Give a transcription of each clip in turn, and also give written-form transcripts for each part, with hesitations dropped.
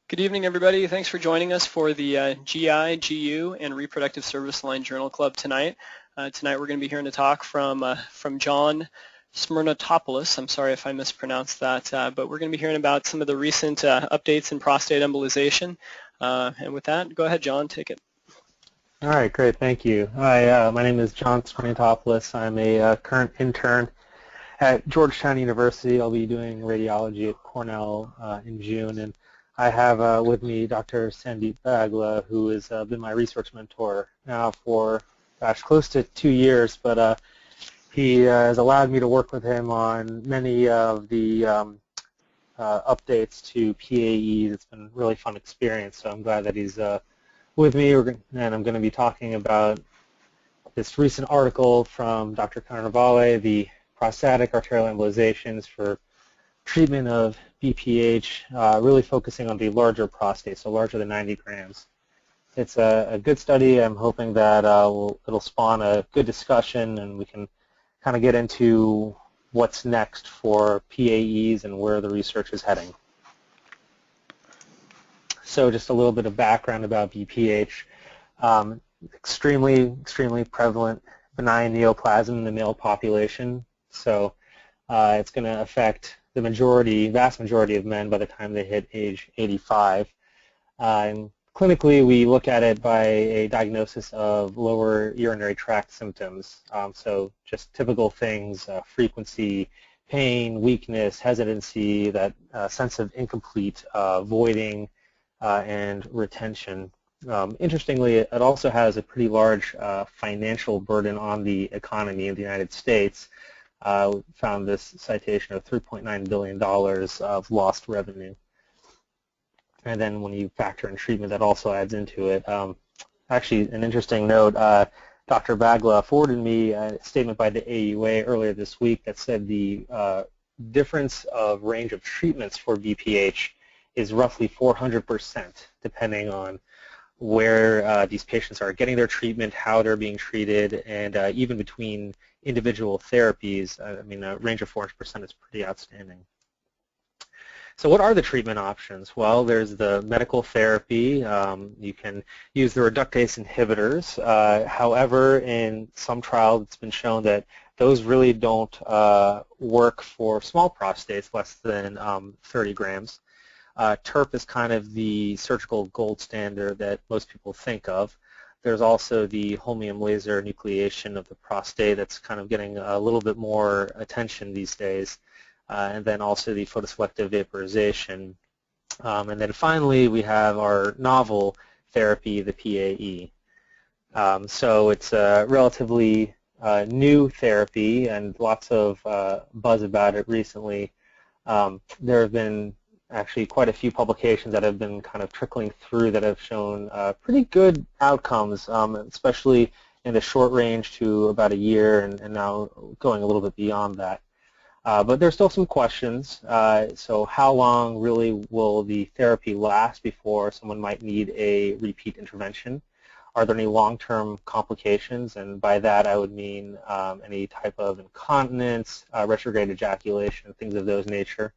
Good evening, everybody. Thanks for joining us for the GI, GU, and Reproductive Service Line Journal Club tonight. Tonight we're going to be hearing a talk from John Smirniotopoulos. I'm sorry if I mispronounced that, but we're going to be hearing about some of the recent updates in prostate embolization. And with that, go ahead, John, take it. All right, great, thank you. Hi, my name is John Smirniotopoulos. I'm a current intern at Georgetown University. I'll be doing radiology at Cornell in June, and I have with me Dr. Sandeep Bagla, who has been my research mentor now for, close to 2 years, but he has allowed me to work with him on many of the updates to PAEs. It's been a really fun experience, so I'm glad that he's with me, and I'm going to be talking about this recent article from Dr. Carnevale, the prostatic arterial embolizations for treatment of BPH, really focusing on the larger prostate, so larger than 90 grams. It's a good study. I'm hoping that it'll spawn a good discussion and we can kind of get into what's next for PAEs and where the research is heading. So just a little bit of background about BPH. Extremely prevalent benign neoplasm in the male population. So it's going to affect the vast majority of men by the time they hit age 85. And clinically, we look at it by a diagnosis of lower urinary tract symptoms. So just typical things, frequency, pain, weakness, hesitancy, that sense of incomplete voiding, and retention. Interestingly, it also has a pretty large financial burden on the economy in the United States. We found this citation of $3.9 billion of lost revenue. And then when you factor in treatment, that also adds into it. Actually, an interesting note, Dr. Bagla forwarded me a statement by the AUA earlier this week that said the difference of range of treatments for BPH is roughly 400%, depending on where these patients are getting their treatment, how they're being treated, and even between individual therapies. I mean, a range of 400% is pretty outstanding. So what are the treatment options? Well, there's the medical therapy. You can use the reductase inhibitors. However, in some trials, it's been shown that those really don't work for small prostates, less than 30 grams. TURP is kind of the surgical gold standard that most people think of. There's also the holmium laser enucleation of the prostate that's kind of getting a little bit more attention these days. And then also the photoselective vaporization. And then finally, we have our novel therapy, the PAE. So it's a relatively new therapy and lots of buzz about it recently. There have been actually quite a few publications that have been kind of trickling through that have shown pretty good outcomes, especially in the short range to about a year and now going a little bit beyond that. But there's still some questions. So how long really will the therapy last before someone might need a repeat intervention? Are there any long-term complications? And by that I would mean any type of incontinence, retrograde ejaculation, things of those nature.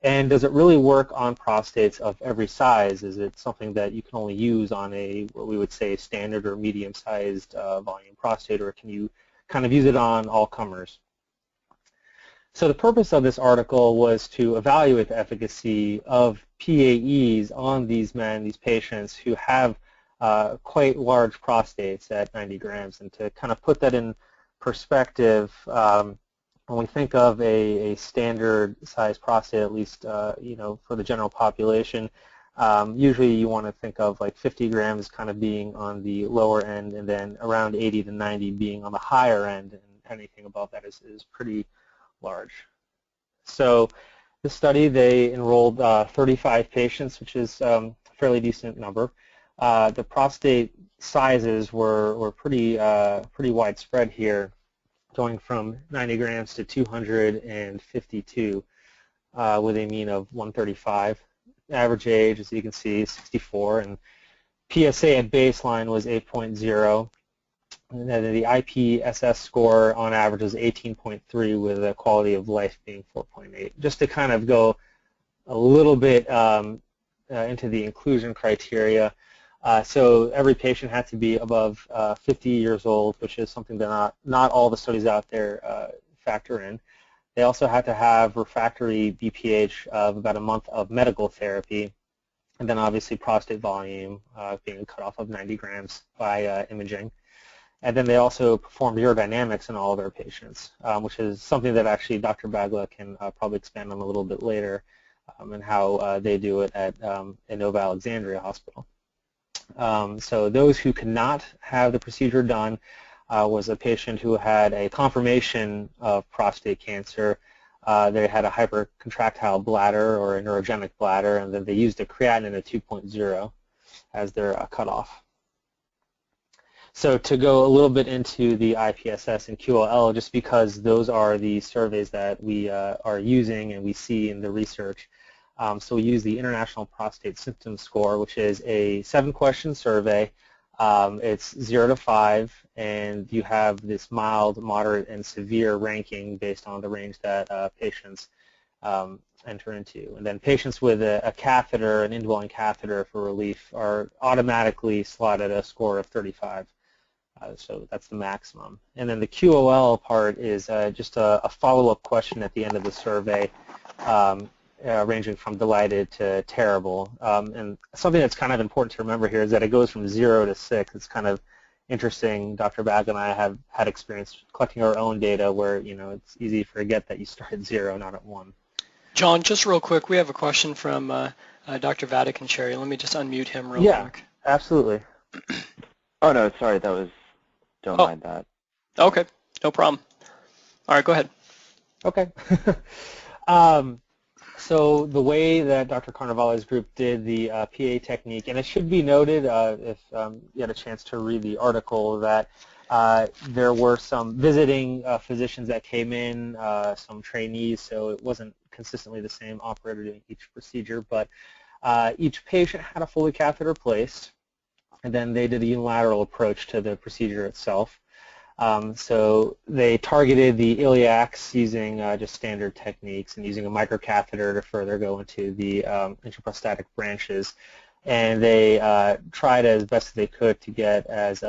And does it really work on prostates of every size? Is it something that you can only use on a, what we would say, standard or medium-sized volume prostate, or can you kind of use it on all comers? So the purpose of this article was to evaluate the efficacy of PAEs on these men, these patients who have quite large prostates at 90 grams, and to kind of put that in perspective. When we think of a standard size prostate, at least for the general population, usually you want to think of like 50 grams kind of being on the lower end, and then around 80 to 90 being on the higher end, and anything above that is pretty large. So this study, they enrolled 35 patients, which is a fairly decent number. The prostate sizes were pretty widespread here, going from 90 grams to 252 with a mean of 135. Average age, as you can see, is 64, and PSA at baseline was 8.0. And then the IPSS score on average was 18.3 with a quality of life being 4.8. Just to kind of go a little bit into the inclusion criteria. So every patient had to be above 50 years old, which is something that not all the studies out there factor in. They also had to have refractory BPH of about a month of medical therapy, and then obviously prostate volume being cut off of 90 grams by imaging. And then they also performed urodynamics in all of their patients, which is something that actually Dr. Bagla can probably expand on a little bit later, and how they do it at Nova Alexandria Hospital. So those who could not have the procedure done was a patient who had a confirmation of prostate cancer. They had a hypercontractile bladder or a neurogenic bladder, and then they used a creatinine of 2.0 as their cutoff. So to go a little bit into the IPSS and QOL, just because those are the surveys that we are using and we see in the research. So we use the International Prostate Symptom Score, which is a 7-question survey. It's 0 to 5, and you have this mild, moderate, and severe ranking based on the range that patients enter into. And then patients with a catheter, an indwelling catheter for relief, are automatically slotted a score of 35. So that's the maximum. And then the QOL part is just a follow-up question at the end of the survey, ranging from delighted to terrible. And something that's kind of important to remember here is that it goes from 0 to 6. It's kind of interesting. Dr. Bagla and I have had experience collecting our own data where, you know, it's easy to forget that you start at 0, not at 1. John, just real quick, we have a question from Dr. Vatican Cherry. Let me just unmute him real quick. Yeah, absolutely. Oh, no, sorry, that was, don't mind that. Okay, no problem. All right, go ahead. Okay. So the way that Dr. Carnevale's group did the PA technique, and it should be noted if you had a chance to read the article, that there were some visiting physicians that came in, some trainees, so it wasn't consistently the same operator doing each procedure, but each patient had a Foley catheter placed, and then they did a unilateral approach to the procedure itself. So they targeted the iliacs using just standard techniques and using a microcatheter to further go into the intraprostatic branches. And they tried as best as they could to get as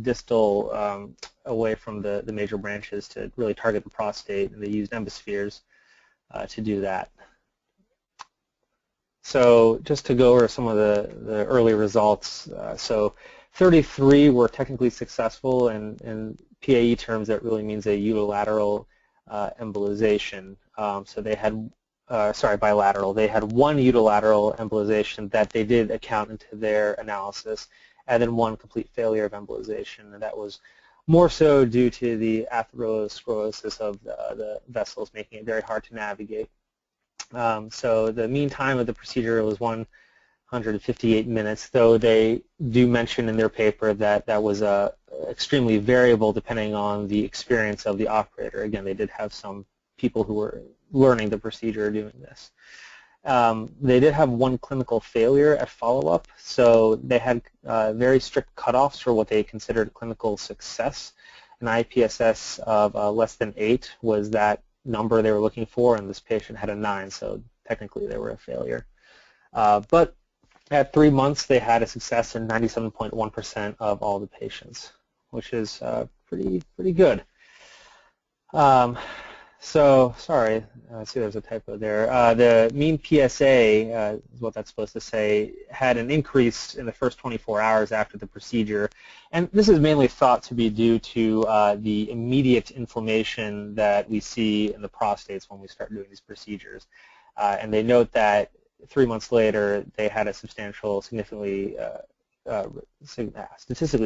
distal away from the major branches to really target the prostate, and they used embospheres to do that. So just to go over some of the early results, so 33 were technically successful, and in PAE terms that really means a unilateral embolization. So they had, bilateral. They had one unilateral embolization that they did account into their analysis, and then one complete failure of embolization, and that was more so due to the atherosclerosis of the vessels, making it very hard to navigate. So the mean time of the procedure was 158 minutes, though they do mention in their paper that that was extremely variable depending on the experience of the operator. Again, they did have some people who were learning the procedure doing this. They did have one clinical failure at follow-up, so they had very strict cutoffs for what they considered clinical success. An IPSS of less than 8 was that number they were looking for, and this patient had a 9, so technically they were a failure. But at 3 months, they had a success in 97.1% of all the patients, which is pretty good. So, sorry, I see there's a typo there. The mean PSA, is what that's supposed to say, had an increase in the first 24 hours after the procedure. And this is mainly thought to be due to the immediate inflammation that we see in the prostates when we start doing these procedures. And they note that 3 months later, they had a substantial, statistically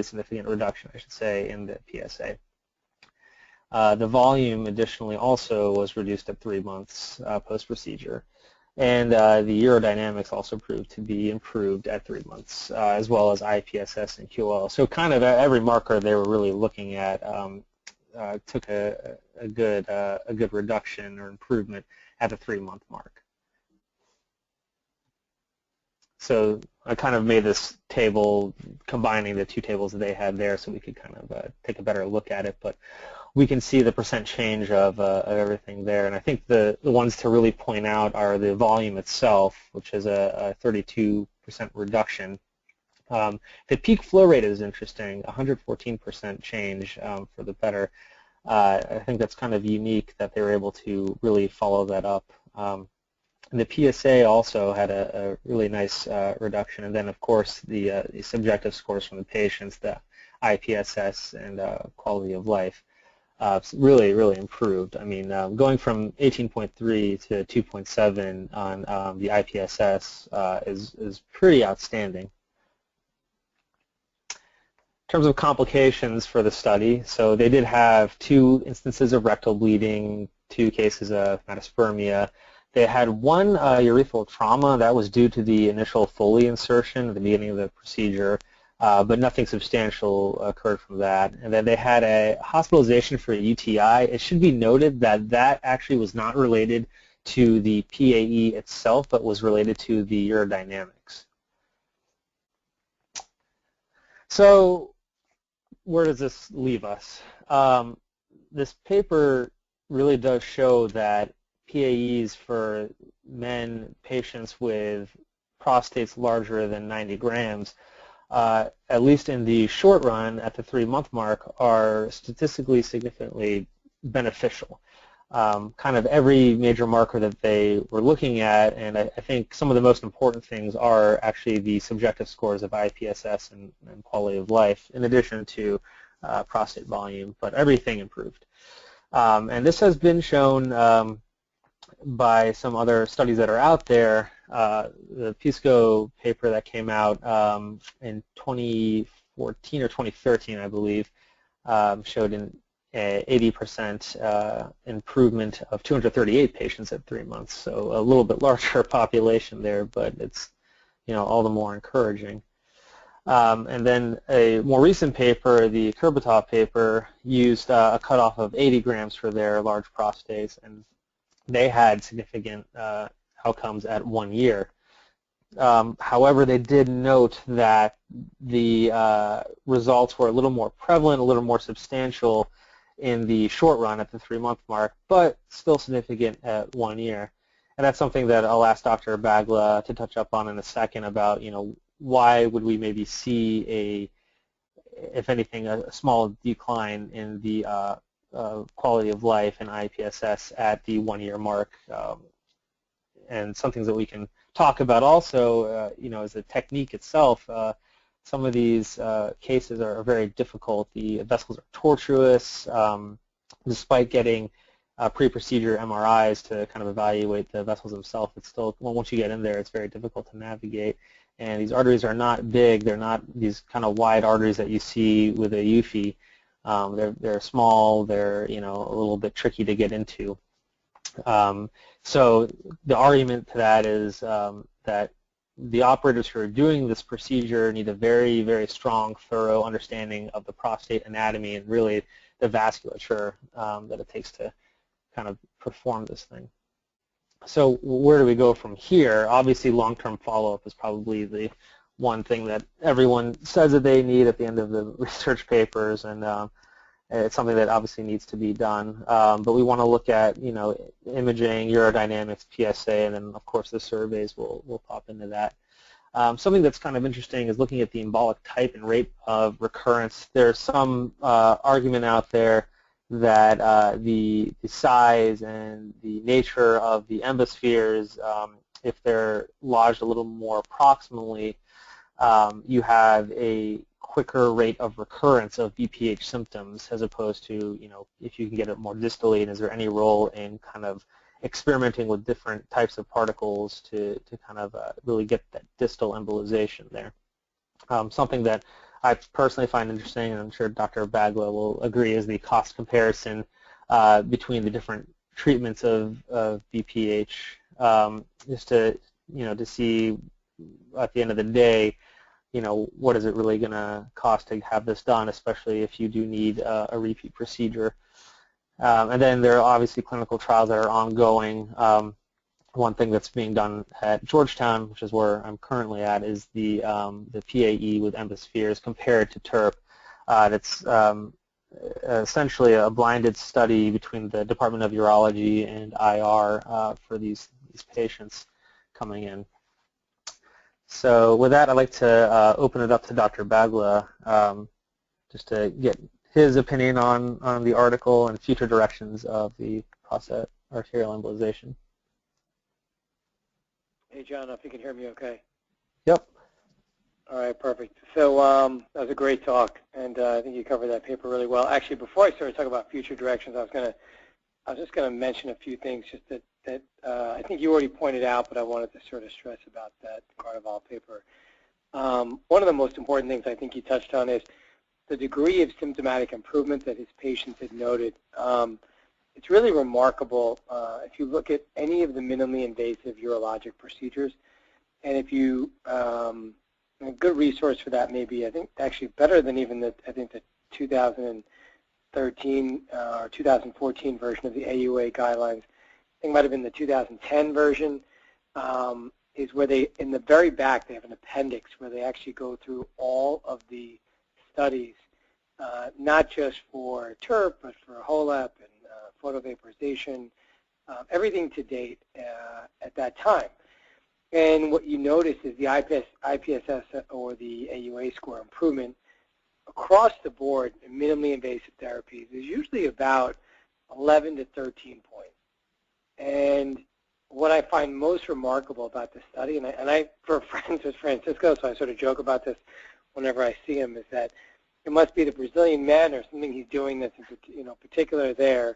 significant reduction, I should say, in the PSA. The volume, additionally, also was reduced at 3 months post-procedure, and the urodynamics also proved to be improved at 3 months, as well as IPSS and QOL. So kind of every marker they were really looking at took a good reduction or improvement at the 3-month mark. So I kind of made this table combining the two tables that they had there so we could kind of take a better look at it. But we can see the percent change of everything there. And I think the ones to really point out are the volume itself, which is a 32% reduction. The peak flow rate is interesting, 114% change for the better. I think that's kind of unique that they were able to really follow that up. And the PSA also had a really nice reduction, and then of course the subjective scores from the patients, the IPSS and quality of life, really improved. I mean, going from 18.3 to 2.7 on the IPSS is pretty outstanding. In terms of complications for the study, so they did have 2 instances of rectal bleeding, 2 cases of metaspermia. They had 1 urethral trauma that was due to the initial Foley insertion at the beginning of the procedure, but nothing substantial occurred from that. And then they had a hospitalization for a UTI. It should be noted that that actually was not related to the PAE itself, but was related to the urodynamics. So where does this leave us? This paper really does show that PAEs for men patients with prostates larger than 90 grams, at least in the short run at the 3-month mark, are statistically significantly beneficial. Kind of every major marker that they were looking at, and I think some of the most important things are actually the subjective scores of IPSS and quality of life, in addition to prostate volume, but everything improved. And this has been shown by some other studies that are out there. The Pisco paper that came out in 2014 or 2013, I believe, showed an 80% improvement of 238 patients at 3 months. So a little bit larger population there, but it's all the more encouraging. And then a more recent paper, the Kurbetov paper, used a cutoff of 80 grams for their large prostates, and they had significant outcomes at 1 year. However, they did note that the results were a little more prevalent, a little more substantial in the short run at the 3-month mark, but still significant at 1 year. And that's something that I'll ask Dr. Bagla to touch up on in a second about, why would we maybe see if anything, a small decline in the quality of life and IPSS at the 1 year mark, and some things that we can talk about also, is the technique itself. Some of these cases are very difficult. The vessels are tortuous. Despite getting pre-procedure MRIs to kind of evaluate the vessels themselves, it's still, once you get in there, it's very difficult to navigate. And these arteries are not big. They're not these kind of wide arteries that you see with a UFI. They're small. They're a little bit tricky to get into. So the argument to that is that the operators who are doing this procedure need a very, very strong, thorough understanding of the prostate anatomy and really the vasculature that it takes to kind of perform this thing. So where do we go from here? Obviously, long-term follow-up is probably the one thing that everyone says that they need at the end of the research papers, and it's something that obviously needs to be done. But we want to look at, imaging, urodynamics, PSA, and then, of course, the surveys will pop into that. Something that's kind of interesting is looking at the embolic type and rate of recurrence. There's some argument out there that the size and the nature of the embospheres, if they're lodged a little more proximally, you have a quicker rate of recurrence of BPH symptoms as opposed to, if you can get it more distally, and is there any role in kind of experimenting with different types of particles to kind of really get that distal embolization there. Something that I personally find interesting, and I'm sure Dr. Bagla will agree, is the cost comparison between the different treatments of BPH, just to see at the end of the day, what is it really going to cost to have this done, especially if you do need a repeat procedure. And then there are obviously clinical trials that are ongoing. One thing that's being done at Georgetown, which is where I'm currently at, is the PAE with embospheres compared to TURP. That's essentially a blinded study between the Department of Urology and IR for these patients coming in. So with that, I'd like to open it up to Dr. Bagla just to get his opinion on the article and future directions of the prostate arterial embolization. Hey, John, if you can hear me okay. Yep. All right, perfect. So that was a great talk, and I think you covered that paper really well. Actually, before I started talking about future directions, I was just going to mention a few things just that I think you already pointed out, but I wanted to sort of stress about that Carnevale paper. One of the most important things I think you touched on is the degree of symptomatic improvement that his patients had noted. It's really remarkable if you look at any of the minimally invasive urologic procedures, and if you a good resource for that may be, I think, actually better than even the 2013 or 2014 version of the AUA guidelines. I think it might have been the 2010 version, is where they, in the very back, they have an appendix where they actually go through all of the studies, not just for TURP, but for HOLEP and photovaporization, everything to date at that time. And what you notice is the IPSS or the AUA score improvement across the board in minimally invasive therapies is usually about 11 to 13 points. And what I find most remarkable about this study, and I for friends with Francisco, so I sort of joke about this whenever I see him, is that it must be the Brazilian men or something he's doing that's particular there.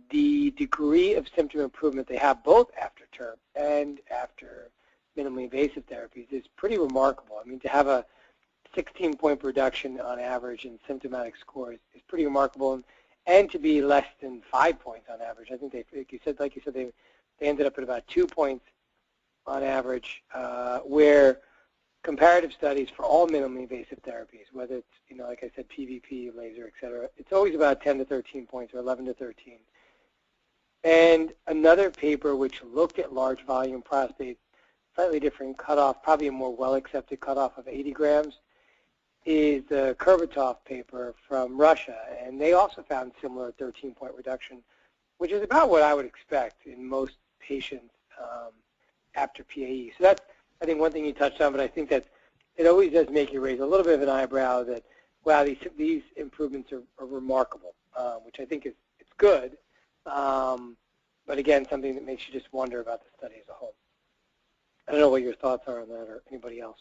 The degree of symptom improvement they have both after TURP and after minimally invasive therapies is pretty remarkable. I mean, to have a 16-point reduction on average in symptomatic scores is pretty remarkable, and to be less than 5 points on average. I think they, like you said, they ended up at about 2 points on average, where comparative studies for all minimally invasive therapies, whether it's, like I said, PVP, laser, et cetera, it's always about 10 to 13 points or 11 to 13. And another paper which looked at large volume prostate, slightly different cutoff, probably a more well-accepted cutoff of 80 grams, is the Kurbatov paper from Russia. And they also found similar 13-point reduction, which is about what I would expect in most patients after PAE. So that's, I think, one thing you touched on, but I think that it always does make you raise a little bit of an eyebrow that, wow, these improvements are remarkable, which I think it's good. But again, something that makes you just wonder about the study as a whole. I don't know what your thoughts are on that, or anybody else.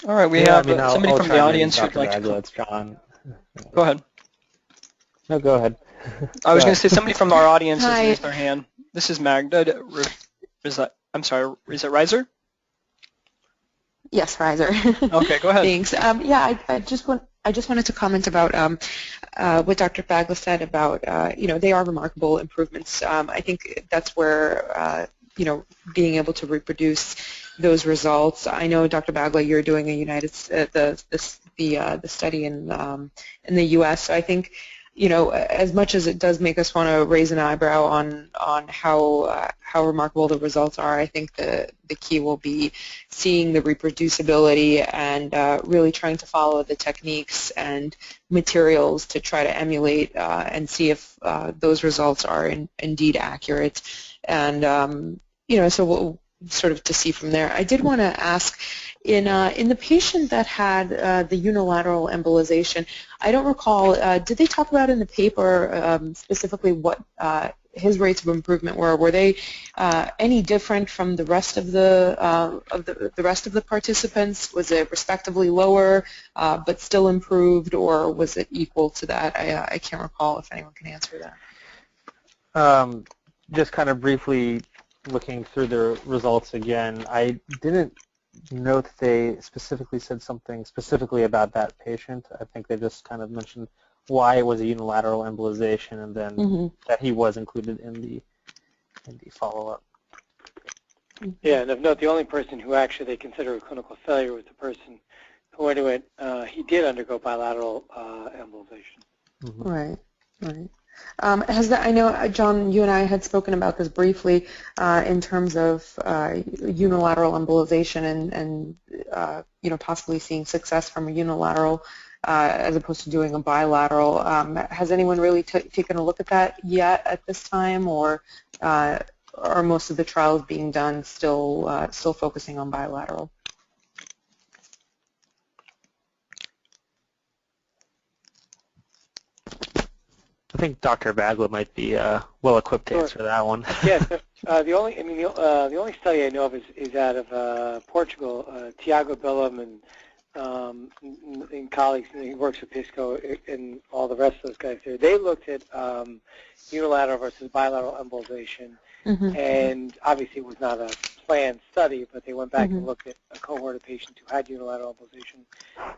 All right, we have somebody I'll from the audience who'd Dr. like Bagla, to. it's John. Go ahead. No, go ahead. I was going to say somebody from our audience has Hi. raised their hand. This is Magda. I'm sorry. Is it Reiser? Yes, Riser. Okay, go ahead. Thanks. Yeah, I just wanted to comment about what Dr. Bagla said about they are remarkable improvements. I think that's where being able to reproduce those results. I know, Dr. Bagla, you're doing the study in the U.S. So I think as much as it does make us want to raise an eyebrow on how remarkable the results are, I think the key will be seeing the reproducibility and really trying to follow the techniques and materials to try to emulate and see if those results are indeed accurate. And so we'll sort of to see from there. I did want to ask, in the patient that had the unilateral embolization, I don't recall, did they talk about in the paper specifically what his rates of improvement were? Were they any different from the rest of the participants? Was it respectively lower but still improved, or was it equal to that? I can't recall if anyone can answer that. Just kind of briefly looking through the results again, I didn't note that they specifically said something specifically about that patient. I think they just kind of mentioned why it was a unilateral embolization, and then that he was included in the follow-up. Yeah, and of note, the only person who actually they consider a clinical failure was the person who underwent, he did undergo bilateral embolization. Right. Has that, I know, John, you and I had spoken about this briefly in terms of unilateral embolization and possibly seeing success from a unilateral as opposed to doing a bilateral. Has anyone really taken a look at that yet at this time, or are most of the trials being done still focusing on bilateral? I think Dr. Bagla might be well equipped to answer that one. Yes, the only study I know of is out of Portugal. Tiago Billum and colleagues, and he works with Pisco and all the rest of those guys there. They looked at unilateral versus bilateral embolization, and obviously it was not a planned study, but they went back and looked at a cohort of patients who had unilateral embolization,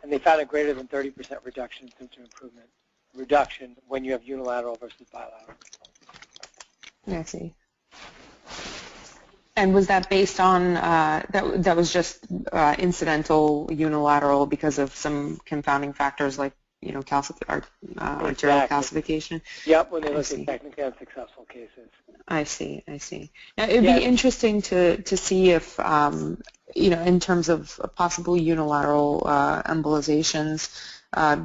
and they found a greater than 30% reduction in symptom improvement. Reduction when you have unilateral versus bilateral. I see. And was that based on that was just incidental unilateral because of some confounding factors like arterial calcification? Yep, when they look at technically unsuccessful cases. I see. Now, it would be interesting to see if in terms of possible unilateral embolizations.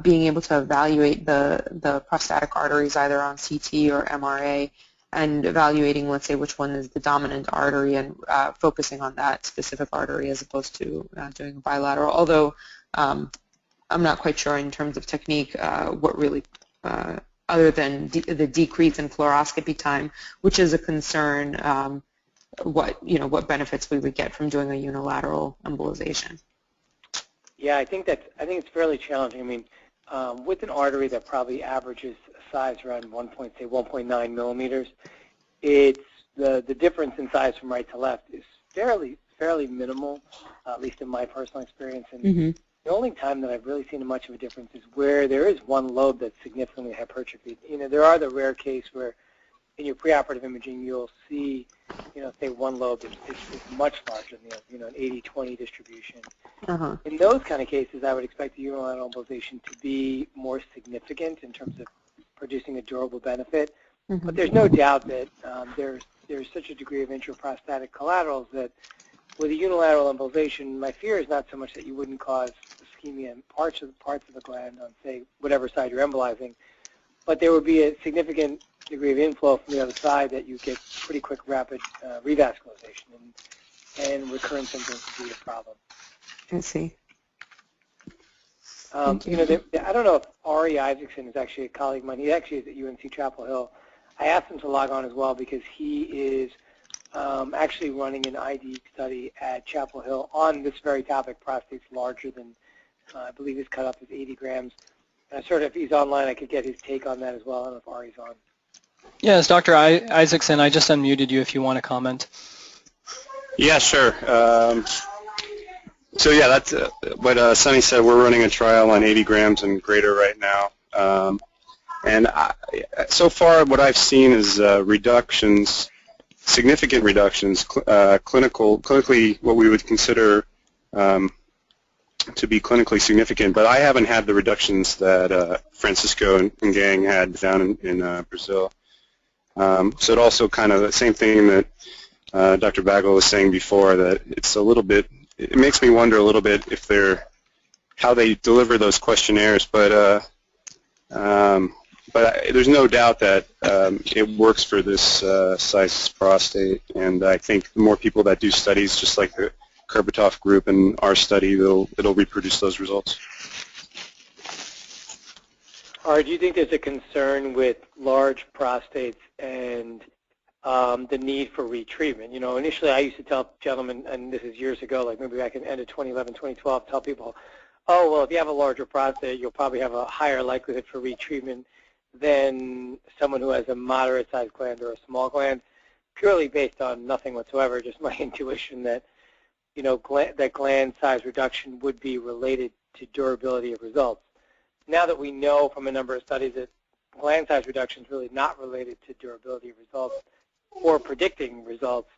Being able to evaluate the prostatic arteries either on CT or MRA and evaluating, let's say, which one is the dominant artery and focusing on that specific artery as opposed to doing a bilateral. Although I'm not quite sure in terms of technique what really, other than the decrease in fluoroscopy time, which is a concern, what benefits we would get from doing a unilateral embolization. Yeah, I think it's fairly challenging. I mean, with an artery that probably averages a size around 1.9 millimeters, it's the difference in size from right to left is fairly minimal, at least in my personal experience. And the only time that I've really seen much of a difference is where there is one lobe that's significantly hypertrophied. There are the rare case where in your preoperative imaging you'll see, say one lobe is much larger than an 80-20 distribution. In those kind of cases, I would expect the unilateral embolization to be more significant in terms of producing a durable benefit. But there's no doubt that there's such a degree of intraprostatic collaterals that with a unilateral embolization, my fear is not so much that you wouldn't cause ischemia in parts of the gland on, say, whatever side you're embolizing, but there would be a significant degree of inflow from the other side that you get pretty quick, rapid revascularization, and recurrent symptoms would be a problem. I see. I don't know if Ari Isaacson is actually a colleague of mine. He actually is at UNC Chapel Hill. I asked him to log on as well because he is actually running an ID study at Chapel Hill on this very topic, prostates larger than, I believe his cutoff is 80 grams. And if he's online, I could get his take on that as well. I don't know if Ari's on. Yes, Dr. Isaacson, I just unmuted you if you want to comment. Yeah, sure. So yeah, that's what Sunny said. We're running a trial on 80 grams and greater right now. So far what I've seen is reductions, significant reductions, clinically what we would consider to be clinically significant, but I haven't had the reductions that Francisco and gang had down in Brazil. So it also kind of the same thing that Dr. Bagla was saying before, that it's a little bit, it makes me wonder a little bit if how they deliver those questionnaires, but there's no doubt that it works for this size prostate, and I think the more people that do studies, just like the Kurbatoff group and our study, it'll reproduce those results. Or do you think there's a concern with large prostates and the need for retreatment? Initially I used to tell gentlemen, and this is years ago, like maybe back in the end of 2011, 2012, tell people, oh, well, if you have a larger prostate, you'll probably have a higher likelihood for retreatment than someone who has a moderate-sized gland or a small gland, purely based on nothing whatsoever, just my intuition that, that gland size reduction would be related to durability of results. Now that we know from a number of studies that gland size reduction is really not related to durability of results or predicting results,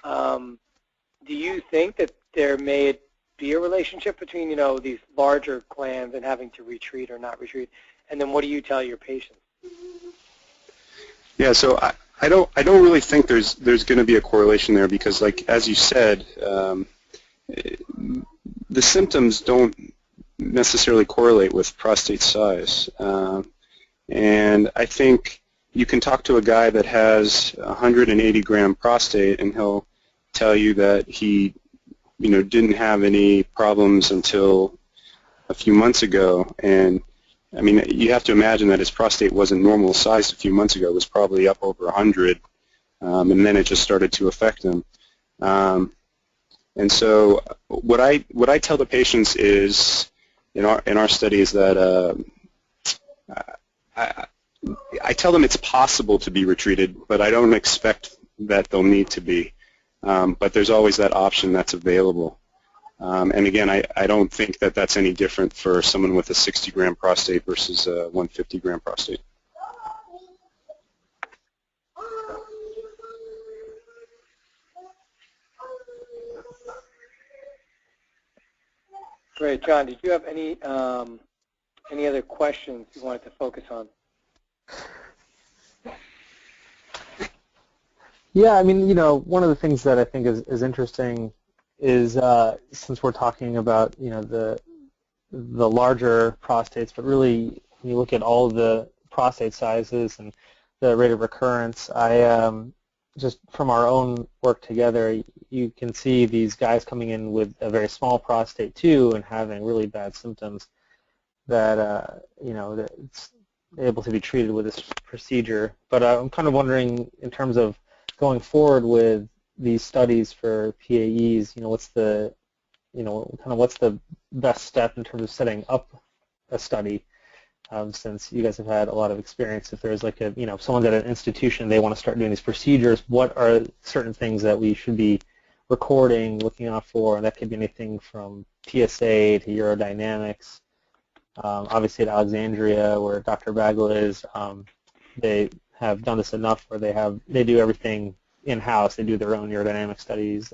do you think that there may be a relationship between, these larger glands and having to retreat or not retreat? And then what do you tell your patients? Yeah, so I don't really think there's going to be a correlation there because, like as you said, the symptoms don't necessarily correlate with prostate size, and I think you can talk to a guy that has 180 gram prostate and he'll tell you that he, didn't have any problems until a few months ago, and I mean, you have to imagine that his prostate wasn't normal sized a few months ago. It was probably up over 100, and then it just started to affect him. And so what I tell the patients is, in our study, is that I tell them it's possible to be retreated, but I don't expect that they'll need to be. But there's always that option that's available. And again, I don't think that that's any different for someone with a 60-gram prostate versus a 150-gram prostate. Great, John. Did you have any other questions you wanted to focus on? Yeah, I mean, one of the things that I think is interesting is since we're talking about the larger prostates, but really when you look at all of the prostate sizes and the rate of recurrence, I just from our own work together, you can see these guys coming in with a very small prostate too and having really bad symptoms that that it's able to be treated with this procedure. But I'm kind of wondering, in terms of going forward with these studies for PAEs, what's the what's the best step in terms of setting up a study? Since you guys have had a lot of experience, if there's like if someone's at an institution, they want to start doing these procedures, what are certain things that we should be recording, looking out for? And that could be anything from PSA to urodynamics. Obviously at Alexandria, where Dr. Bagla is, they have done this enough where they do everything in-house. They do their own urodynamic studies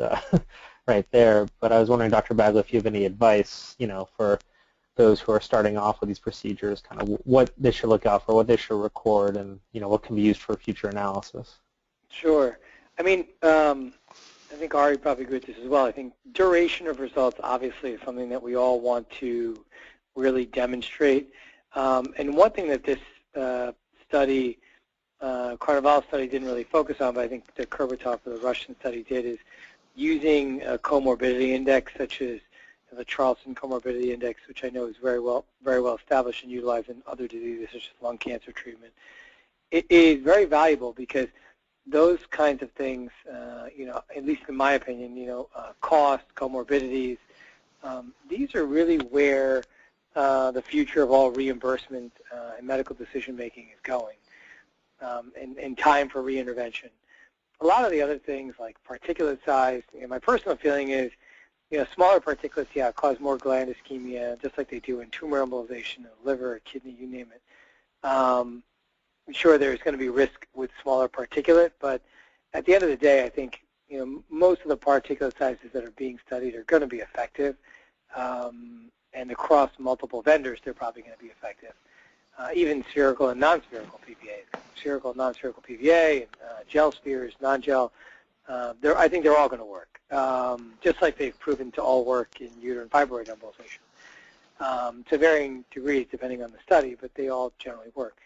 right there. But I was wondering, Dr. Bagla, if you have any advice, for those who are starting off with these procedures, kind of what they should look out for, what they should record, and what can be used for future analysis. Sure. I mean, I think Ari probably agreed with this as well. I think duration of results obviously is something that we all want to really demonstrate. And one thing that this study, Carnevale study, didn't really focus on, but I think the Kurbatov for the Russian study did, is using a comorbidity index such as the Charlson comorbidity index, which I know is very well established and utilized in other diseases such as lung cancer treatment. It is very valuable because those kinds of things, at least in my opinion, cost, comorbidities, these are really where the future of all reimbursement and medical decision making is going, and time for reintervention. A lot of the other things like particulate size, my personal feeling is, smaller particulates, cause more gland ischemia, just like they do in tumor embolization, liver, kidney, you name it. I'm sure there's going to be risk with smaller particulate, but at the end of the day, I think most of the particulate sizes that are being studied are going to be effective, and across multiple vendors, they're probably going to be effective. Even spherical and non-spherical PVAs, spherical and non-spherical PVA, and gel spheres, non-gel. I think they're all going to work, just like they've proven to all work in uterine fibroid embolization, to varying degrees depending on the study, but they all generally work.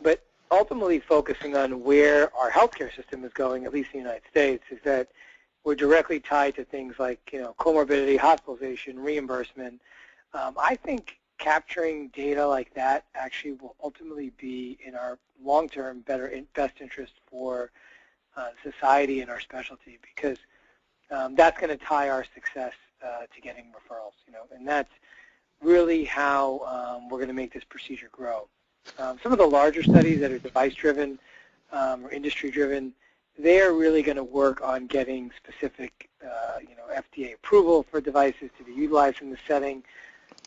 But ultimately focusing on where our healthcare system is going, at least in the United States, is that we're directly tied to things like comorbidity, hospitalization, reimbursement. I think capturing data like that actually will ultimately be in our long-term best interest for society and our specialty, because that's going to tie our success to getting referrals, and that's really how we're going to make this procedure grow. Some of the larger studies that are device-driven or industry-driven, they're really going to work on getting specific, FDA approval for devices to be utilized in the setting.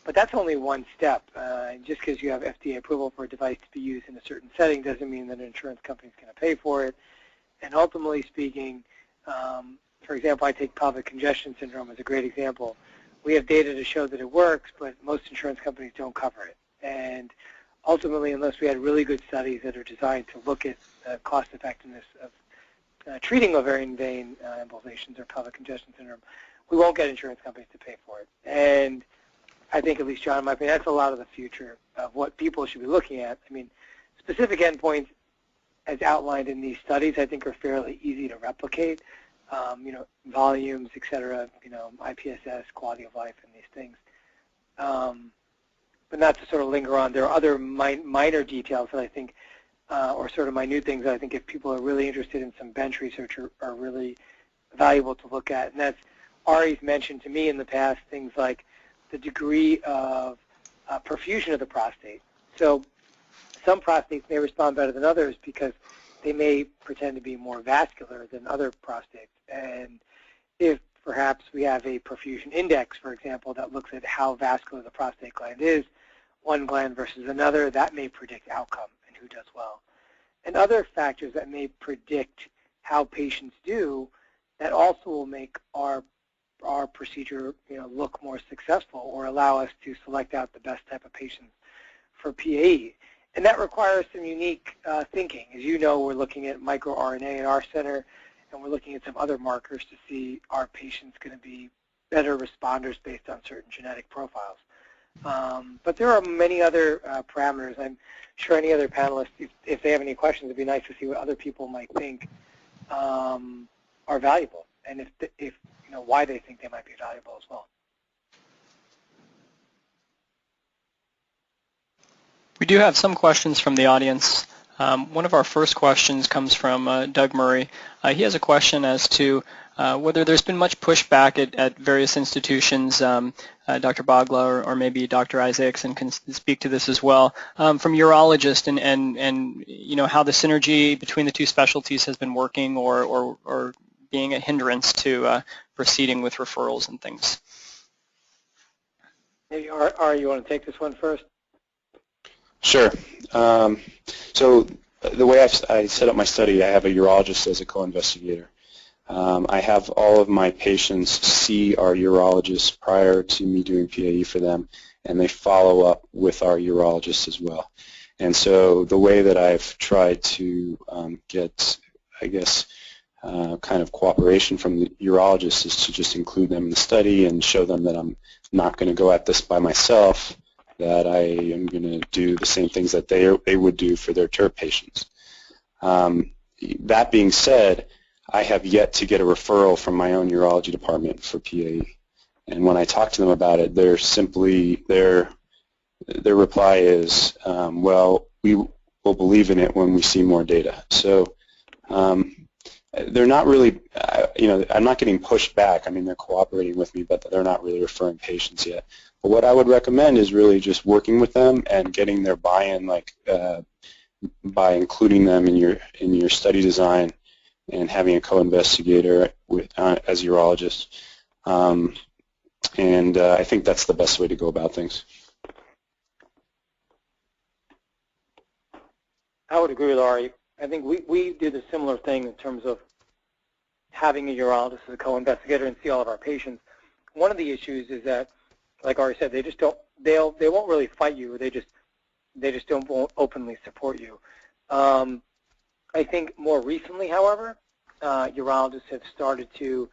But that's only one step. And just because you have FDA approval for a device to be used in a certain setting doesn't mean that an insurance company is going to pay for it. And ultimately speaking, for example, I take pelvic congestion syndrome as a great example. We have data to show that it works, but most insurance companies don't cover it. And ultimately, unless we had really good studies that are designed to look at the cost effectiveness of treating ovarian vein embolizations or pelvic congestion syndrome, we won't get insurance companies to pay for it. And I think, at least John, in my opinion, that's a lot of the future of what people should be looking at. I mean, specific endpoints as outlined in these studies, I think, are fairly easy to replicate. You know, volumes, et cetera, you know, IPSS, quality of life, and these things. But not to sort of linger on. There are other minor details that I think, or sort of minute things that I think if people are really interested in some bench research are really valuable to look at. And that's, Ari's mentioned to me in the past things like the degree of perfusion of the prostate. So some prostates may respond better than others because they may pretend to be more vascular than other prostates. And if perhaps we have a perfusion index, for example, that looks at how vascular the prostate gland is, one gland versus another, that may predict outcome and who does well. And other factors that may predict how patients do, that also will make our procedure, you know, look more successful or allow us to select out the best type of patients for PAE. And that requires some unique thinking. As you know, we're looking at microRNA in our center, and we're looking at some other markers to see are patients going to be better responders based on certain genetic profiles. But there are many other parameters. I'm sure any other panelists, if they have any questions, it'd be nice to see what other people might think are valuable, and if you know, why they think they might be valuable as well. We do have some questions from the audience. One of our first questions comes from Doug Murray. He has a question as to whether there's been much pushback at various institutions. Dr. Bagla or maybe Dr. Isaacson can speak to this as well, from urologists and you know, how the synergy between the two specialties has been working or being a hindrance to proceeding with referrals and things. Maybe Ari, you want to take this one first? Sure. So the way I set up my study, I have a urologist as a co-investigator. I have all of my patients see our urologist prior to me doing PAE for them, and they follow up with our urologist as well. And so the way that I've tried to get, I guess, kind of cooperation from the urologist is to just include them in the study and show them that I'm not going to go at this by myself, that I am going to do the same things that they would do for their TERP patients. That being said, I have yet to get a referral from my own urology department for PAE. And when I talk to them about it, they're simply, their reply is, well, we will believe in it when we see more data. So they're not really, you know, I'm not getting pushed back. I mean, they're cooperating with me, but they're not really referring patients yet. But what I would recommend is really just working with them and getting their buy-in, like by including them in your study design and having a co-investigator as a urologist. And I think that's the best way to go about things. I would agree with Ari. I think we did a similar thing in terms of having a urologist as a co-investigator and see all of our patients. One of the issues is that, like Ari said, they just don't, they won't really fight you. They just won't openly support you. I think more recently, however, urologists have started to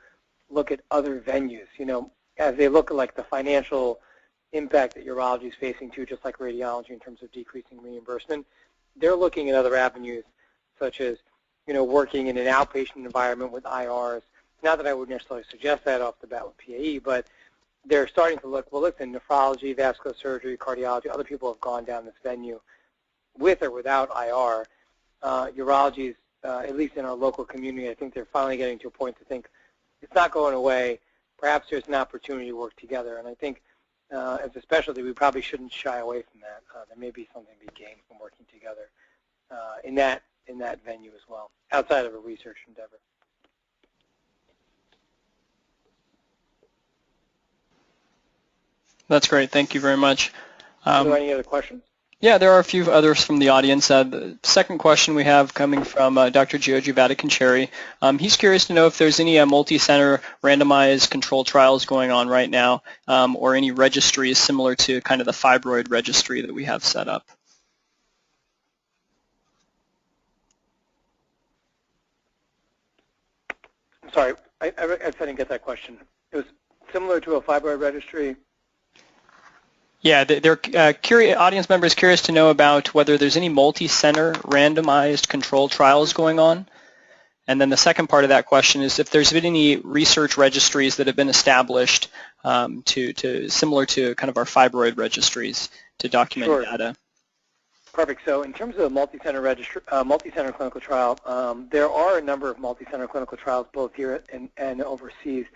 look at other venues. You know, as they look at like the financial impact that urology is facing too, just like radiology in terms of decreasing reimbursement, they're looking at other avenues, such as, you know, working in an outpatient environment with IRs. Not that I would necessarily suggest that off the bat with PAE, but they're starting to look, well, listen, nephrology, vascular surgery, cardiology, other people have gone down this venue with or without IR. Urology, at least in our local community, I think they're finally getting to a point to think it's not going away. Perhaps there's an opportunity to work together. And I think as a specialty, we probably shouldn't shy away from that. There may be something to be gained from working together in that venue as well, outside of a research endeavor. That's great. Thank you very much. Are there any other questions? Yeah, there are a few others from the audience. The second question we have coming from Dr. Giorgio Vaticancheri. He's curious to know if there's any multi-center randomized controlled trials going on right now, or any registries similar to kind of the fibroid registry that we have set up. sorry, I didn't get that question. It was similar to a fibroid registry. Yeah, they're curious. Audience members curious to know about whether there's any multi-center randomized controlled trials going on. And then the second part of that question is if there's been any research registries that have been established similar to kind of our fibroid registries to document Sure. data. Perfect. So in terms of a multi-center clinical trial, there are a number of multi-center clinical trials both here and overseas.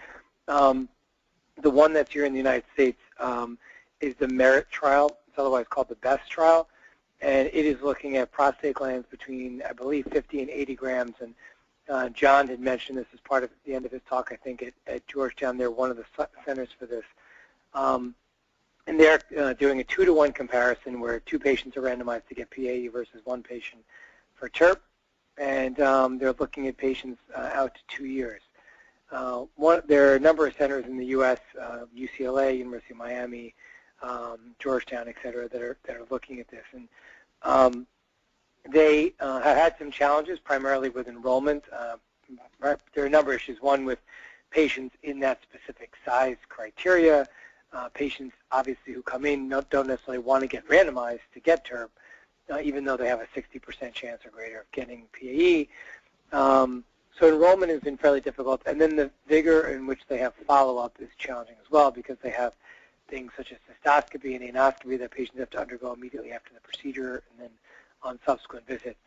The one that's here in the United States is the MERIT trial. It's otherwise called the BEST trial, and it is looking at prostate glands between, I believe, 50 and 80 grams. And John had mentioned this as part of the end of his talk, I think, at Georgetown. They're one of the centers for this. And they're doing a 2-to-1 comparison where 2 patients are randomized to get PAE versus 1 patient for TURP, and they're looking at patients out to 2 years. There are a number of centers in the U.S., UCLA, University of Miami, Georgetown, et cetera, that are looking at this. And they have had some challenges, primarily with enrollment. There are a number of issues. One with patients in that specific size criteria. Patients, obviously, who come in don't necessarily want to get randomized to get TURP, even though they have a 60% chance or greater of getting PAE. So enrollment has been fairly difficult, and then the vigor in which they have follow-up is challenging as well, because they have things such as cystoscopy and anoscopy that patients have to undergo immediately after the procedure and then on subsequent visits.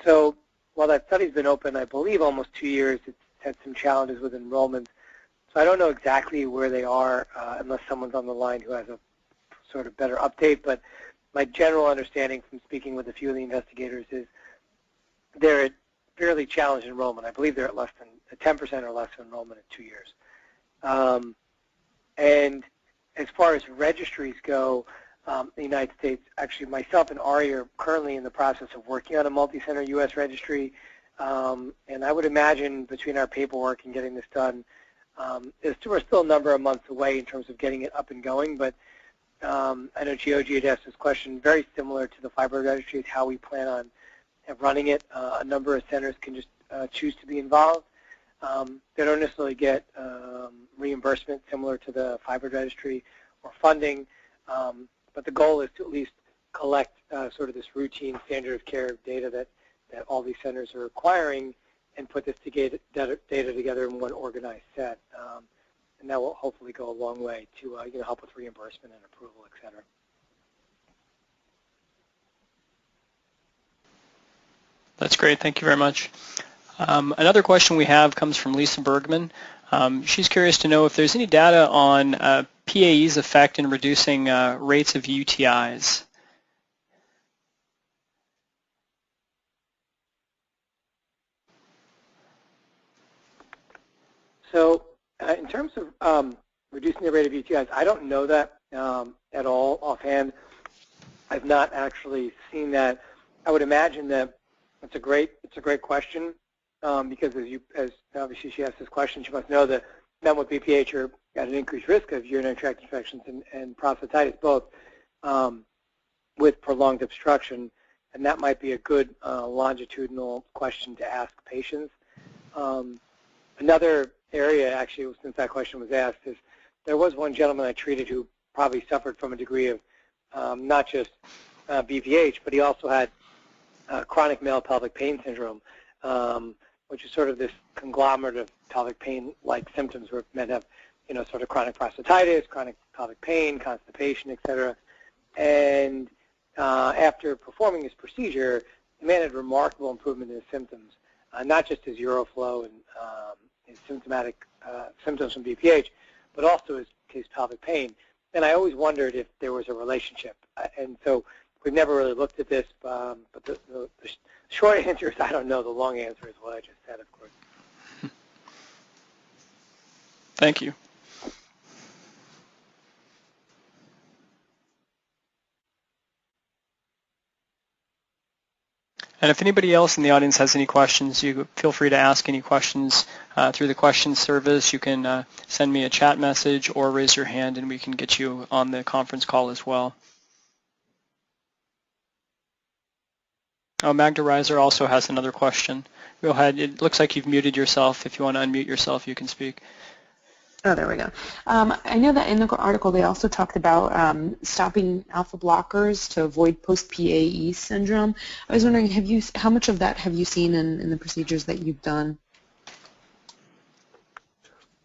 So while that study's been open, I believe, almost 2 years, it's had some challenges with enrollment. So I don't know exactly where they are, unless someone's on the line who has a sort of better update, but my general understanding from speaking with a few of the investigators is they're at fairly challenged enrollment. I believe they're at less than 10% or less of enrollment at 2 years. And as far as registries go, the United States, actually myself and Ari are currently in the process of working on a multi-center U.S. registry, and I would imagine between our paperwork and getting this done, we're still a number of months away in terms of getting it up and going, but I know Georgie had asked this question, very similar to the fibroid registry, is how we plan on running it. A number of centers can just choose to be involved. They don't necessarily get reimbursement similar to the fibroid registry or funding, but the goal is to at least collect sort of this routine standard of care data that all these centers are acquiring and put this data together in one organized set. And that will hopefully go a long way to help with reimbursement and approval, et cetera. That's great. Thank you very much. Another question we have comes from Lisa Bergman. She's curious to know if there's any data on PAE's effect in reducing rates of UTIs. So in terms of reducing the rate of UTIs, I don't know that at all offhand. I've not actually seen that. I would imagine that it's a great question because as obviously she asked this question, she must know that men with BPH are at an increased risk of urinary tract infections and prostatitis, both with prolonged obstruction, and that might be a good longitudinal question to ask patients. Another area, actually, since that question was asked, is there was one gentleman I treated who probably suffered from a degree of not just BPH, but he also had chronic male pelvic pain syndrome, which is sort of this conglomerate of pelvic pain-like symptoms where men have, sort of chronic prostatitis, chronic pelvic pain, constipation, et cetera. And after performing his procedure, the man had remarkable improvement in his symptoms, not just his uroflow and his symptomatic symptoms from BPH, but also his pelvic pain. And I always wondered if there was a relationship. And so we've never really looked at this, but the short answer is I don't know. The long answer is what I just said, of course. Thank you. And if anybody else in the audience has any questions, you feel free to ask any questions through the questions service. You can send me a chat message or raise your hand, and we can get you on the conference call as well. Oh, Magda Reiser also has another question. Go ahead. It looks like you've muted yourself. If you want to unmute yourself, you can speak. Oh, there we go. I know that in the article they also talked about stopping alpha blockers to avoid post-PAE syndrome. I was wondering, how much of that have you seen in the procedures that you've done?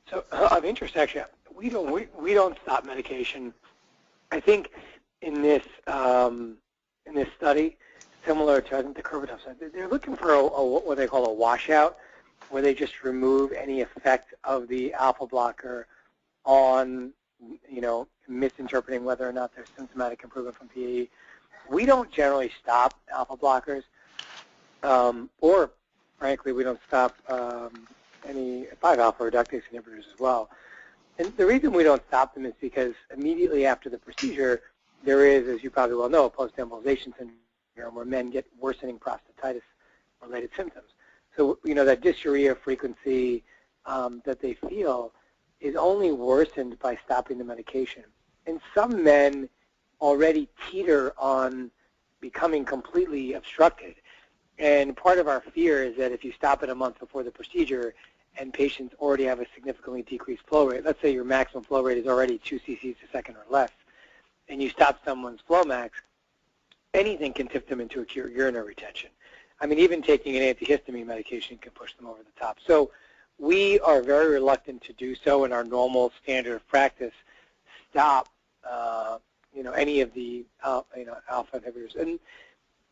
So of interest, actually, we don't stop medication. I think in this study, similar to I think the Curvatov study, they're looking for what they call a washout, where they just remove any effect of the alpha blocker on, misinterpreting whether or not there's symptomatic improvement from PAE. We don't generally stop alpha blockers, or frankly, we don't stop any 5-alpha reductase inhibitors as well. And the reason we don't stop them is because immediately after the procedure, there is, as you probably well know, a post-embolization syndrome where men get worsening prostatitis-related symptoms. So, that dysuria frequency that they feel is only worsened by stopping the medication. And some men already teeter on becoming completely obstructed. And part of our fear is that if you stop it a month before the procedure and patients already have a significantly decreased flow rate, let's say your maximum flow rate is already 2 cc's a second or less, and you stop someone's flow max, anything can tip them into acute urinary retention. I mean, even taking an antihistamine medication can push them over the top. So we are very reluctant to do so in our normal standard of practice, stop, any of the, alpha inhibitors. And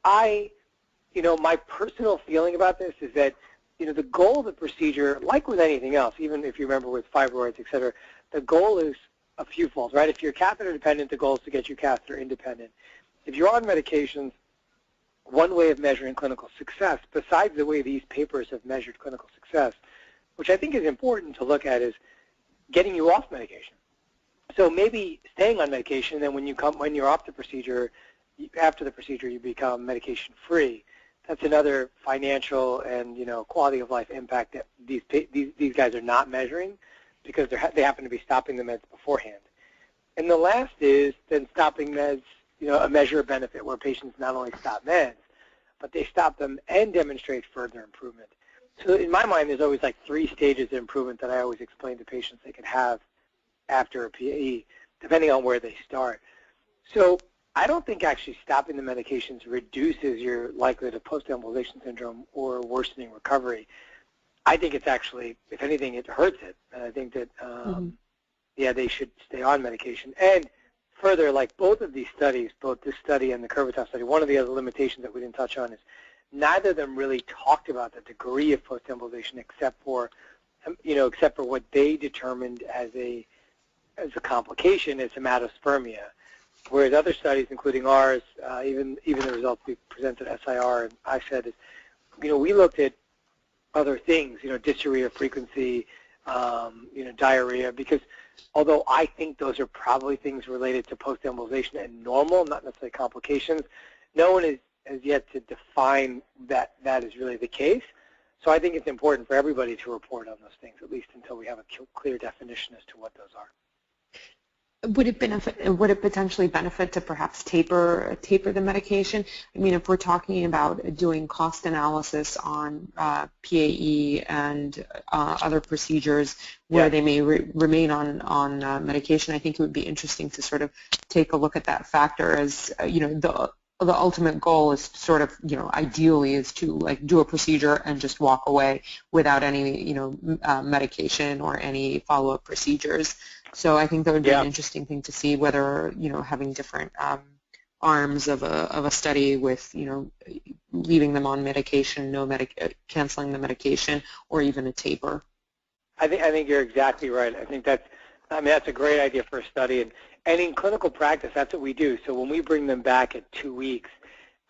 my personal feeling about this is that, the goal of the procedure, like with anything else, even if you remember with fibroids, et cetera, the goal is a few folds, right? If you're catheter dependent, the goal is to get you catheter independent. If you're on medications, one way of measuring clinical success, besides the way these papers have measured clinical success, which I think is important to look at, is getting you off medication. So maybe staying on medication, then when you're off the procedure, after the procedure, you become medication free. That's another financial and quality of life impact that these guys are not measuring because they happen to be stopping the meds beforehand. And the last is then stopping meds, a measure of benefit where patients not only stop meds, but they stop them and demonstrate further improvement. So in my mind, there's always like 3 stages of improvement that I always explain to patients they could have after a PAE, depending on where they start. So I don't think actually stopping the medications reduces your likelihood of post-embolization syndrome or worsening recovery. I think it's actually, if anything, it hurts it. And I think that, they should stay on medication. And further, like both of these studies, both this study and the Curvatov study, one of the other limitations that we didn't touch on is neither of them really talked about the degree of post-embolization except for what they determined as a complication is hematospermia. Whereas other studies, including ours, even the results we presented at SIR and I said is, we looked at other things, dysuria frequency, diarrhea, because although I think those are probably things related to post-embolization and normal, not necessarily complications, no one has yet to define that is really the case. So I think it's important for everybody to report on those things, at least until we have a clear definition as to what those are. Would it potentially benefit to perhaps taper the medication? I mean, if we're talking about doing cost analysis on PAE and other procedures where they may remain on medication, I think it would be interesting to sort of take a look at that factor as, the ultimate goal is sort of, ideally is to like do a procedure and just walk away without any, medication or any follow-up procedures. So I think that would be an interesting thing to see whether, having different arms of a study with, leaving them on medication, canceling the medication, or even a taper. I think you're exactly right. I think that's a great idea for a study. And in clinical practice, that's what we do. So when we bring them back at 2 weeks,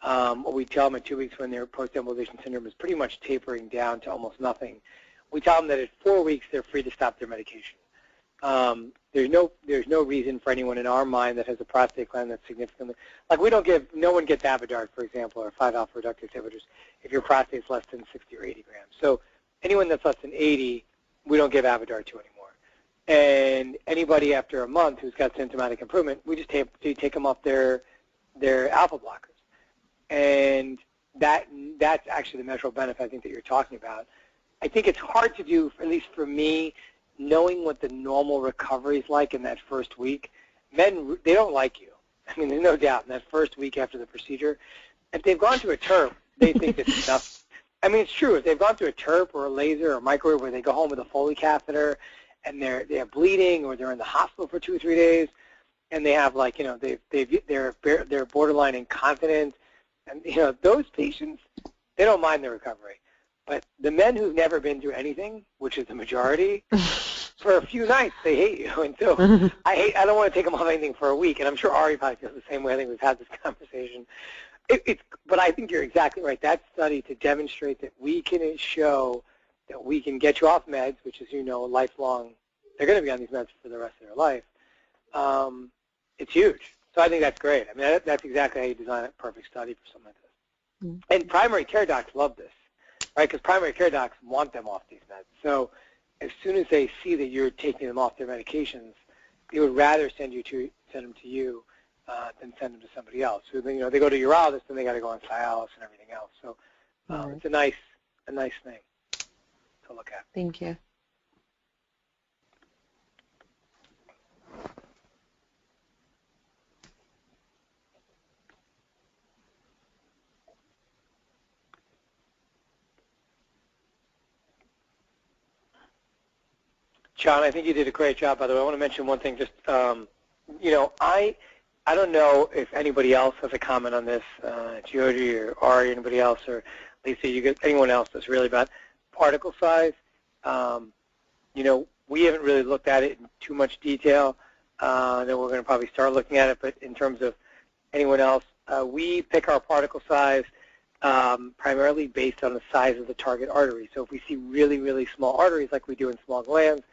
what we tell them at 2 weeks when their post-embolization syndrome is pretty much tapering down to almost nothing, we tell them that at 4 weeks they're free to stop their medication. There's no reason for anyone in our mind that has a prostate gland that's significantly, like no one gets Avodart, for example, or 5-alpha reductase inhibitors if your prostate is less than 60 or 80 grams. So anyone that's less than 80, we don't give Avodart to anymore. And anybody after a month who's got symptomatic improvement, we just take them off their alpha blockers. And that's actually the measurable benefit I think that you're talking about. I think it's hard to do, at least for me, knowing what the normal recovery is like in that first week. Men, they don't like you. I mean, there's no doubt in that first week after the procedure. If they've gone to a TURP, they think it's enough. I mean, it's true. If they've gone through a TURP or a laser or a microwave where they go home with a Foley catheter and they have bleeding, or they're in the hospital for 2 or 3 days, and they have, like, you know, they're borderline incontinent, and, you know, those patients, they don't mind the recovery. But the men who've never been through anything, which is the majority, for a few nights they hate you. And so I don't want to take them off anything for a week. And I'm sure Ari probably feels the same way. I think we've had this conversation. But I think you're exactly right. That study to demonstrate that we can show that we can get you off meds, which, as you know, lifelong, they're going to be on these meds for the rest of their life. It's huge. So I think that's great. I mean, that's exactly how you design a perfect study for something like this. Mm-hmm. And primary care docs love this, right? Because primary care docs want them off these meds. So as soon as they see that you're taking them off their medications, they would rather send them to you than send them to somebody else. So, you know, they go to urologist, then they got to go on Cialis and everything else. So it's a nice thing to look at. Thank you. John, I think you did a great job, by the way. I want to mention one thing. Just, you know, I don't know if anybody else has a comment on this, Georgie or Ari, anybody else, or Lisa, anyone else that's really about particle size. You know, we haven't really looked at it in too much detail. Then we're going to probably start looking at it. But in terms of anyone else, we pick our particle size primarily based on the size of the target artery. So if we see really, really small arteries like we do in small glands,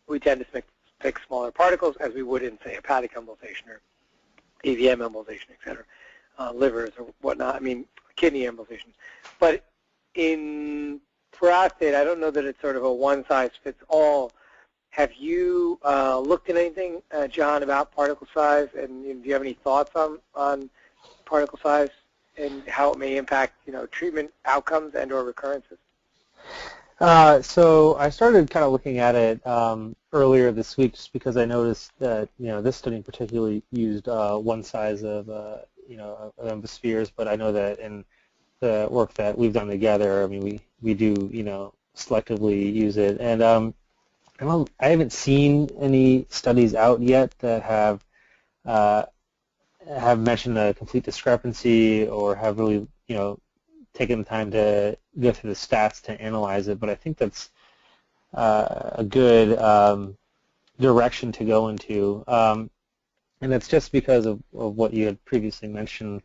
we tend to pick smaller particles as we would in, say, hepatic embolization or AVM embolization, et cetera, livers or whatnot, I mean, kidney embolization. But in prostate, I don't know that it's sort of a one-size-fits-all. Have you looked at anything, John, about particle size, and do you have any thoughts on particle size and how it may impact, you know, treatment outcomes and or recurrences? So I started kind of looking at it earlier this week, just because I noticed that, you know, this study particularly used one size of you know, of embospheres, but I know that in the work that we've done together, I mean, we do, you know, selectively use it, and I haven't seen any studies out yet that have mentioned a complete discrepancy or have really, you know, taken the time to go through the stats to analyze it, but I think that's a good direction to go into, and that's just because of what you had previously mentioned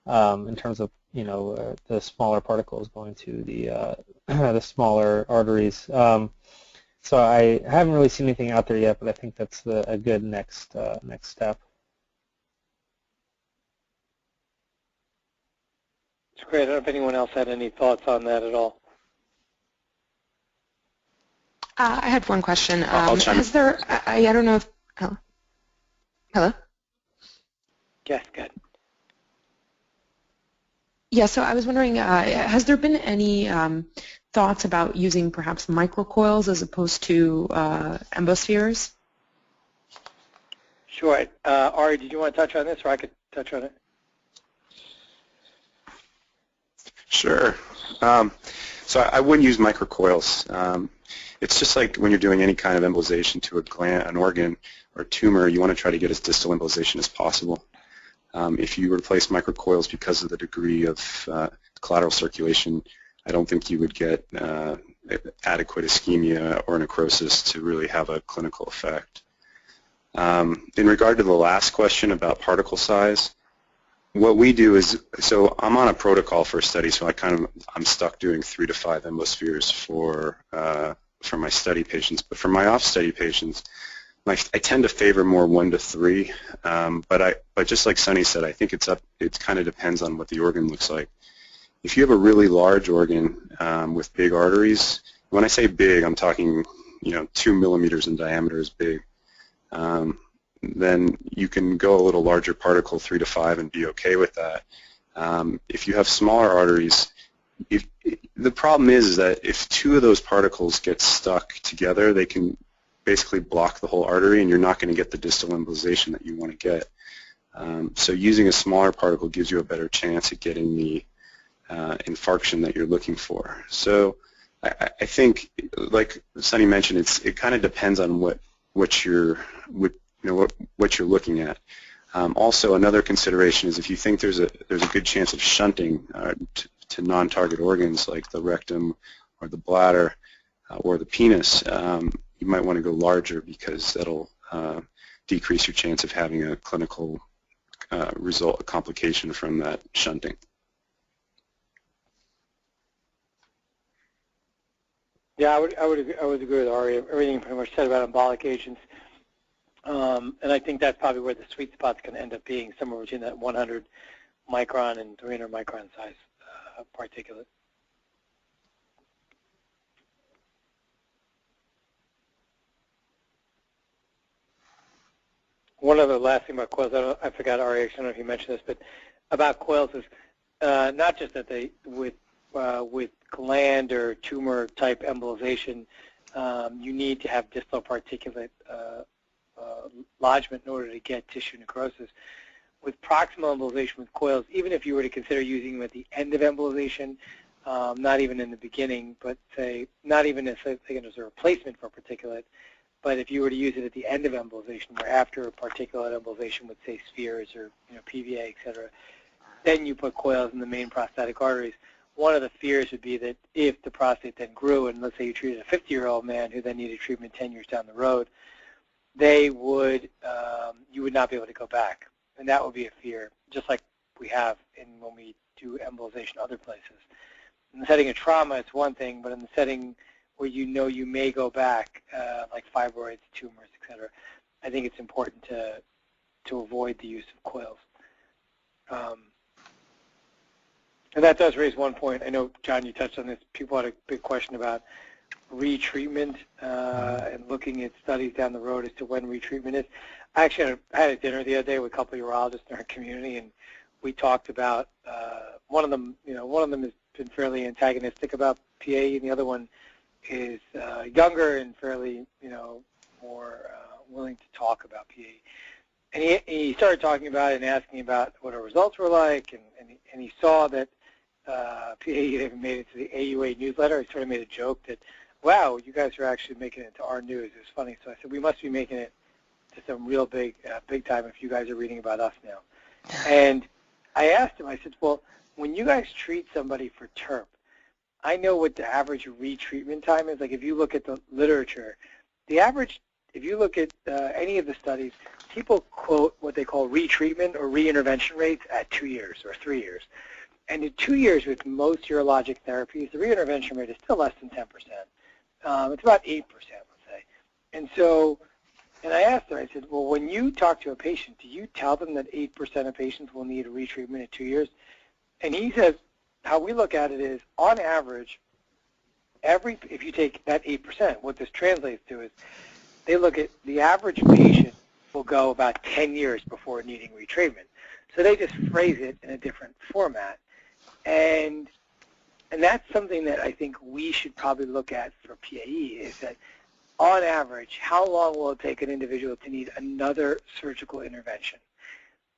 in terms of, you know, the smaller particles going to the smaller arteries. So I haven't really seen anything out there yet, but I think that's a good next step. It's great. I don't know if anyone else had any thoughts on that at all. I had one question. I'll chime in. Has there? I don't know if. Hello. Yes, good. Yeah. So I was wondering, has there been any thoughts about using perhaps microcoils as opposed to embospheres? Sure. Ari, did you want to touch on this, or I could touch on it? Sure. So I wouldn't use microcoils. It's just like when you're doing any kind of embolization to a gland, an organ, or tumor, you want to try to get as distal embolization as possible. If you replace microcoils because of the degree of collateral circulation, I don't think you would get adequate ischemia or necrosis to really have a clinical effect. In regard to the last question about particle size, what we do is, so I'm on a protocol for a study, so I'm stuck doing 3 to 5 embospheres for my study patients. But for my off-study patients, I tend to favor more 1 to 3. But just like Sunny said, I think it kind of depends on what the organ looks like. If you have a really large organ with big arteries, when I say big, I'm talking, you know, 2 millimeters in diameter is big. Then you can go a little larger particle, 3 to 5, and be okay with that. If you have smaller arteries, the problem is that if two of those particles get stuck together, they can basically block the whole artery, and you're not going to get the distal embolization that you want to get. So using a smaller particle gives you a better chance at getting the infarction that you're looking for. So I think, like Sonny mentioned, it kind of depends on what you're looking at. Also, another consideration is if you think there's a good chance of shunting to non-target organs like the rectum or the bladder or the penis, you might want to go larger because that'll decrease your chance of having a clinical result, a complication from that shunting. Yeah, I would agree with Ari. Everything pretty much said about embolic agents, and I think that's probably where the sweet spot's going to end up being, somewhere between that 100 micron and 300 micron size particulate. One other last thing about coils, I forgot, Ari, I don't know if you mentioned this, but about coils is not just that they, with gland or tumor type embolization, you need to have distal particulate lodgement in order to get tissue necrosis. With proximal embolization with coils, even if you were to consider using them at the end of embolization, not even in the beginning, but say not even as a replacement for particulate, but if you were to use it at the end of embolization, or after particulate embolization with, say, spheres or PVA, et cetera, then you put coils in the main prostatic arteries. One of the fears would be that if the prostate then grew, and let's say you treated a 50-year-old man who then needed treatment 10 years down the road, they would, you would not be able to go back. And that would be a fear, just like we have when we do embolization other places. In the setting of trauma, it's one thing, but in the setting where you know you may go back, like fibroids, tumors, et cetera, I think it's important to avoid the use of coils. And that does raise one point. I know, John, you touched on this. People had a big question about retreatment and looking at studies down the road as to when retreatment is. I actually had a dinner the other day with a couple of urologists in our community, and we talked about one of them. One of them has been fairly antagonistic about PAE, and the other one is younger and fairly, more willing to talk about PAE. And he started talking about it and asking about what our results were like, and he saw that PAE had made it to the AUA newsletter. He sort of made a joke that, wow, you guys are actually making it to our news. It was funny. So I said, we must be making it to some real big time if you guys are reading about us now. And I asked him, I said, well, when you guys treat somebody for TURP, I know what the average retreatment time is. Like if you look at the literature, the average, if you look at any of the studies, people quote what they call retreatment or reintervention rates at 2 years or 3 years. And in 2 years with most urologic therapies, the reintervention rate is still less than 10%. It's about 8%, let's say. And so, and I asked her, I said, well, when you talk to a patient, do you tell them that 8% of patients will need a retreatment at 2 years? And he says, how we look at it is, on average, if you take that 8%, what this translates to is they look at the average patient will go about 10 years before needing retreatment. So they just phrase it in a different format. And that's something that I think we should probably look at for PAE is that, on average, how long will it take an individual to need another surgical intervention?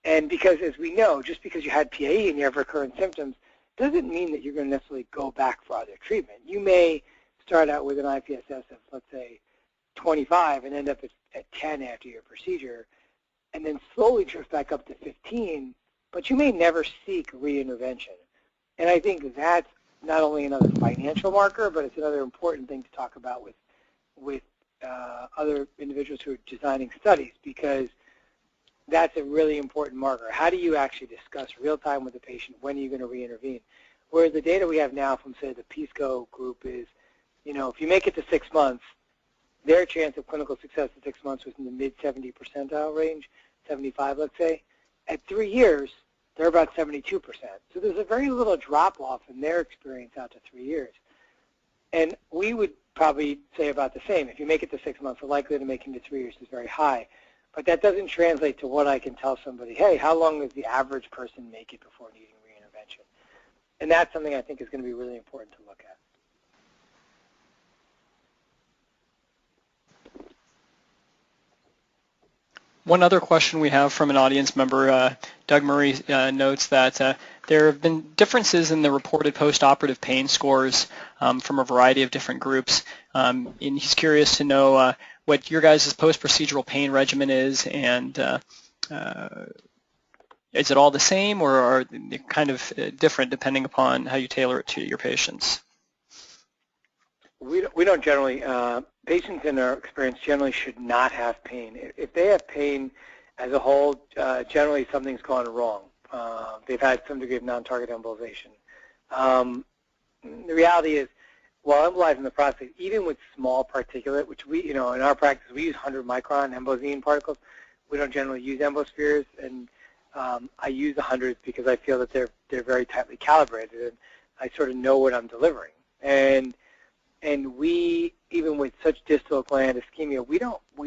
And because, as we know, just because you had PAE and you have recurrent symptoms doesn't mean that you're going to necessarily go back for other treatment. You may start out with an IPSS of, let's say, 25 and end up at 10 after your procedure, and then slowly drift back up to 15, but you may never seek reintervention. And I think that's not only another financial marker, but it's another important thing to talk about with other individuals who are designing studies, because that's a really important marker. How do you actually discuss real time with the patient? When are you going to reintervene? Whereas the data we have now from, say, the PISCO group is, if you make it to 6 months, their chance of clinical success at 6 months was in the mid-70 percentile range, 75, let's say. At 3 years, they're about 72%. So there's a very little drop-off in their experience out to 3 years. And we would probably say about the same. If you make it to 6 months, the likelihood of making it to 3 years is very high. But that doesn't translate to what I can tell somebody, hey, how long does the average person make it before needing intervention. And that's something I think is going to be really important to look at. One other question we have from an audience member, Doug Murray, notes that there have been differences in the reported post-operative pain scores from a variety of different groups, and he's curious to know what your guys' post-procedural pain regimen is, and is it all the same, or are they kind of different depending upon how you tailor it to your patients? We don't generally, patients in our experience generally should not have pain. If they have pain as a whole, generally something's gone wrong. They've had some degree of non-target embolization. The reality is, while embolizing the prostate, even with small particulate, which we, in our practice, we use 100 micron embozine particles. We don't generally use embospheres, and I use the hundreds because I feel that they're very tightly calibrated, and I sort of know what I'm delivering. And we, even with such distal gland ischemia, we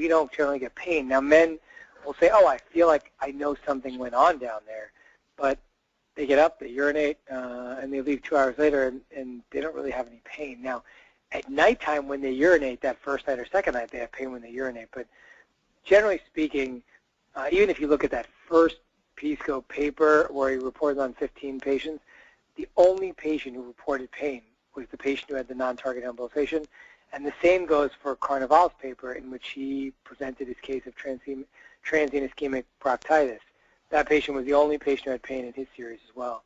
don't generally get pain. Now, men will say, oh, I feel like I know something went on down there, but they get up, they urinate, and they leave 2 hours later, and they don't really have any pain. Now, at nighttime when they urinate, that first night or second night, they have pain when they urinate. But generally speaking, even if you look at that first PSCO paper where he reported on 15 patients, the only patient who reported pain was the patient who had the non-target embolization. And the same goes for Carnevale's paper, in which he presented his case of transient ischemic proctitis. That patient was the only patient who had pain in his series as well.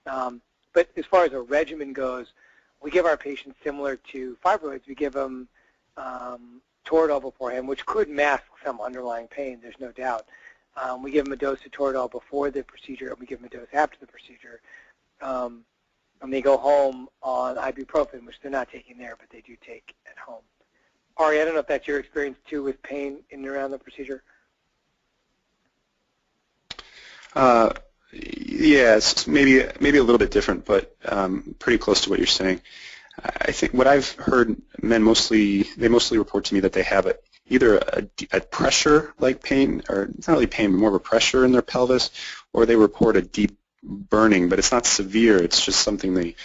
But as far as a regimen goes, we give our patients similar to fibroids. We give them Toradol beforehand, which could mask some underlying pain, there's no doubt. We give them a dose of Toradol before the procedure, and we give them a dose after the procedure. And they go home on ibuprofen, which they're not taking there, but they do take at home. Ari, I don't know if that's your experience too with pain in and around the procedure. Yeah, it's maybe a little bit different, but pretty close to what you're saying. I think what I've heard men mostly report to me that they have either a pressure-like pain, or it's not really pain, but more of a pressure in their pelvis, or they report a deep burning, but it's not severe. It's just something they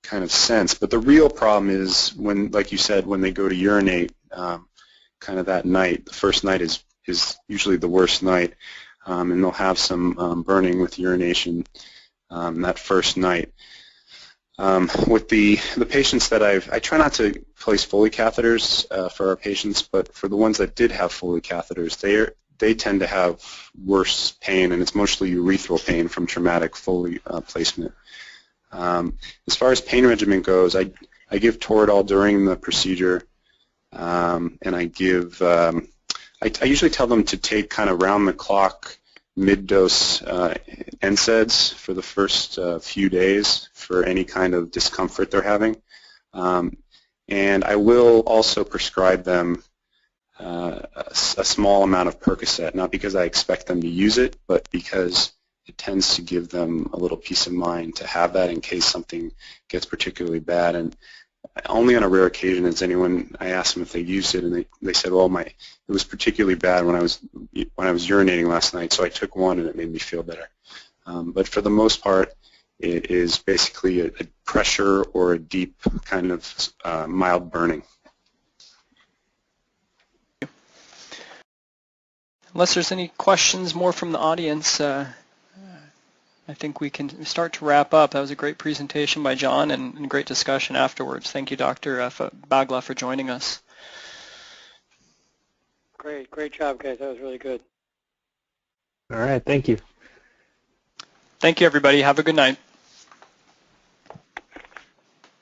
kind of sense. But the real problem is when, like you said, when they go to urinate, kind of that night. The first night is usually the worst night, and they'll have some burning with urination that first night. With the patients that I try not to place Foley catheters for our patients, but for the ones that did have Foley catheters, they tend to have worse pain, and it's mostly urethral pain from traumatic Foley placement. As far as pain regimen goes, I give Toradol during the procedure, and I give I usually tell them to take kind of round-the-clock mid-dose NSAIDs for the first few days for any kind of discomfort they're having. And I will also prescribe them a small amount of Percocet, not because I expect them to use it, but because it tends to give them a little peace of mind to have that in case something gets particularly bad. And only on a rare occasion has I asked them if they used it, and they said, well, it was particularly bad when I was urinating last night, so I took one and it made me feel better. But for the most part, it is basically a pressure or a deep kind of mild burning. Unless there's any questions more from the audience, I think we can start to wrap up. That was a great presentation by John and great discussion afterwards. Thank you, Dr. Bagla, for joining us. Great job, guys. That was really good. All right, thank you. Thank you, everybody. Have a good night.